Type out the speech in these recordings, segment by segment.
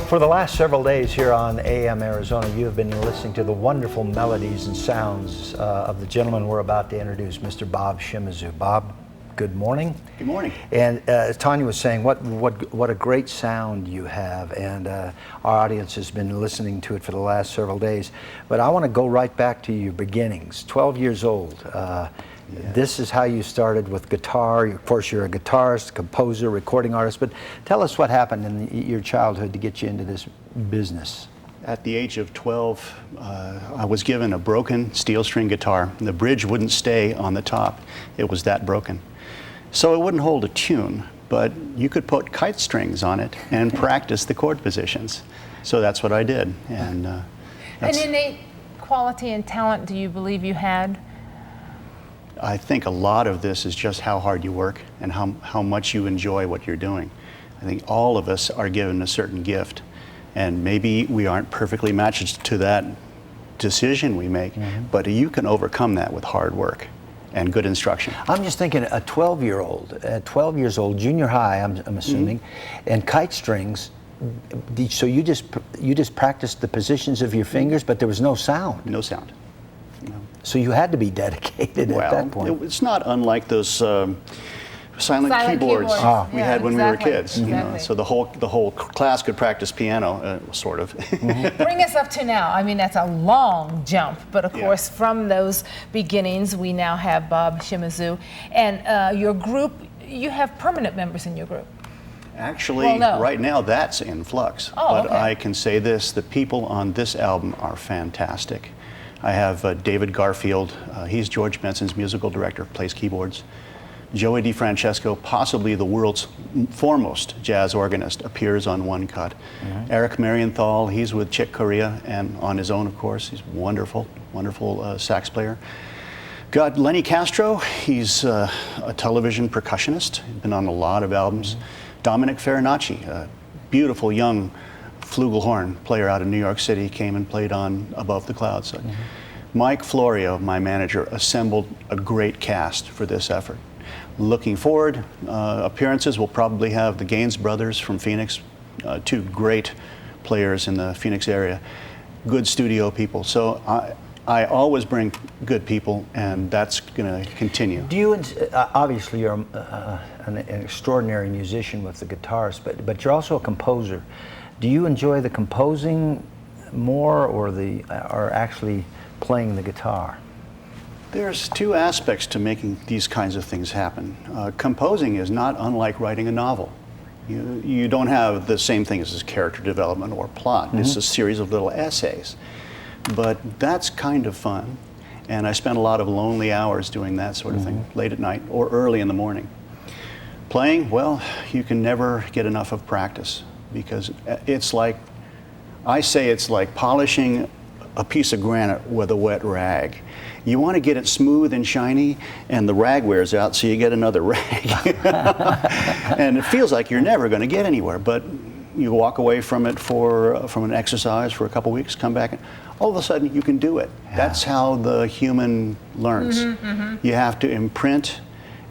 For the last several days here on AM Arizona, you have been listening to the wonderful melodies and sounds of the gentleman we're about to introduce, Mr. Bob Shimizu. Bob, good morning. Good morning. And as Tanya was saying, what a great sound you have, and our audience has been listening to it for the last several days. But I want to go right back to your beginnings. 12 years old. This is how you started with guitar. Of course, you're a guitarist, composer, recording artist, but tell us what happened in your childhood to get you into this business. At the age of 12, I was given a broken steel string guitar. The bridge wouldn't stay on the top. It was that broken. So it wouldn't hold a tune, but you could put kite strings on it and practice the chord positions. So that's what I did. And an innate quality and talent do you believe you had? I think a lot of this is just how hard you work and how much you enjoy what you're doing. I think all of us are given a certain gift, and maybe we aren't perfectly matched to that decision we make, but you can overcome that with hard work and good instruction. I'm just thinking a 12 years old, junior high, I'm assuming, and kite strings. So you just practiced the positions of your fingers, but there was no sound. No sound. No. So you had to be dedicated at that point. It's not unlike those silent keyboards we had when we were kids. Exactly. You know, so the whole class could practice piano, sort of. Bring us up to now. I mean, that's a long jump, but of course, from those beginnings, we now have Bob Shimizu, and your group. You have permanent members in your group. Actually, right now that's in flux. Oh, but I can say this: the people on this album are fantastic. I have David Garfield. He's George Benson's musical director, plays keyboards. Joey DeFrancesco, possibly the world's foremost jazz organist, appears on one cut. Eric Marienthal, he's with Chick Corea, and on his own, of course. He's wonderful, wonderful sax player. Got Lenny Castro. He's a television percussionist. He's been on a lot of albums. Dominic Farinacci, a beautiful young flugelhorn player out of New York City, came and played on Above the Clouds. Mike Florio, my manager, assembled a great cast for this effort. Looking forward, appearances, we'll probably have the Gaines brothers from Phoenix, two great players in the Phoenix area, good studio people. So I always bring good people, and that's going to continue. Do you, obviously you're an extraordinary musician with the guitarist, but you're also a composer. Do you enjoy the composing more or actually playing the guitar? There's two aspects to making these kinds of things happen. Composing is not unlike writing a novel. You don't have the same thing as character development or plot. It's a series of little essays. But that's kind of fun. And I spend a lot of lonely hours doing that sort of thing, late at night or early in the morning. Playing, well, you can never get enough of practice, because it's like, I say it's like polishing a piece of granite with a wet rag. You want to get it smooth and shiny, and the rag wears out, so you get another rag. And it feels like you're never going to get anywhere, but you walk away from it from an exercise for a couple weeks, come back, and all of a sudden you can do it. Yeah. That's how the human learns. You have to imprint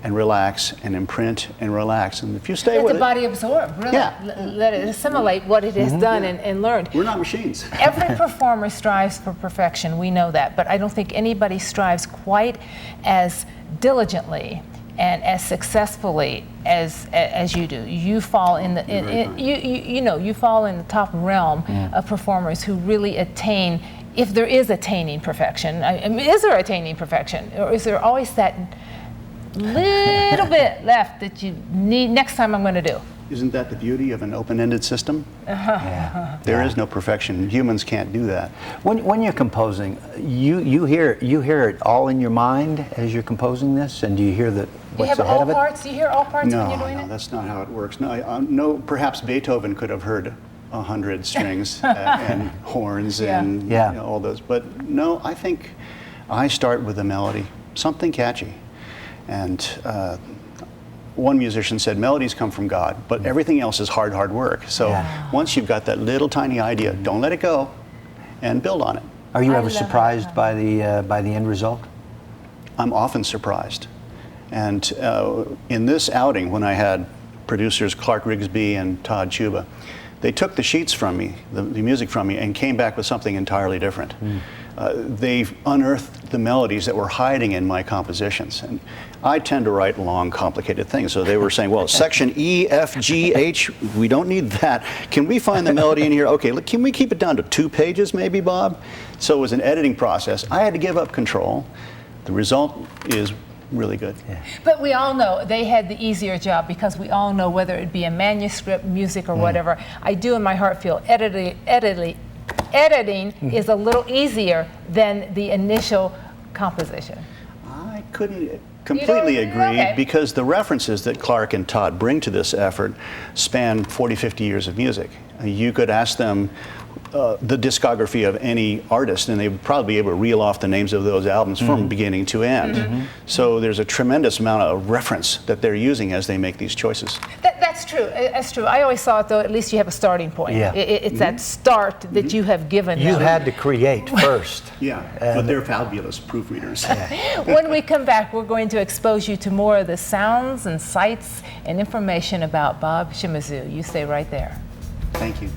and relax, and imprint and relax. And if you stay with it... Let the body absorb, really. Let it assimilate what it has done and learned. We're not machines. Every performer strives for perfection, we know that, but I don't think anybody strives quite as diligently and as successfully as you do. You fall in the you fall in the top realm of performers who really attain, if there is attaining perfection. I mean, is there attaining perfection, or is there always that little bit left that you need next time I'm going to do? Isn't that the beauty of an open-ended system? There is no perfection. Humans can't do that. When you're composing, you hear it all in your mind as you're composing this, and do you hear what's ahead of it? Do you hear all parts when you're doing it? No, that's not how it works. No, perhaps Beethoven could have heard 100 strings and horns and you know, all those, but no, I think I start with a melody, something catchy. And one musician said, melodies come from God, but everything else is hard work. So once you've got that little tiny idea, don't let it go and build on it. Are you ever surprised by the end result? I'm often surprised. And in this outing, when I had producers Clark Rigsby and Todd Chuba, they took the sheets from me, the music from me, and came back with something entirely different. They unearthed the melodies that were hiding in my compositions. And I tend to write long, complicated things. So they were saying, well, section E, F, G, H, we don't need that. Can we find the melody in here? Okay, look, can we keep it down to 2 pages maybe, Bob? So it was an editing process. I had to give up control. The result is really good. Yeah. But we all know they had the easier job, because we all know, whether it be a manuscript, music, or whatever, I do in my heart feel editing is a little easier than the initial composition. I couldn't completely agree, okay. because the references that Clark and Todd bring to this effort span 40, 50 years of music. You could ask them the discography of any artist, and they would probably be able to reel off the names of those albums from beginning to end. So there's a tremendous amount of reference that they're using as they make these choices. That's true. That's true. I always thought, though, at least you have a starting point. Yeah. It's that start that you have given You them. had to create first. Yeah, but they're fabulous proofreaders. When we come back, we're going to expose you to more of the sounds and sights and information about Bob Shimizu. You stay right there. Thank you.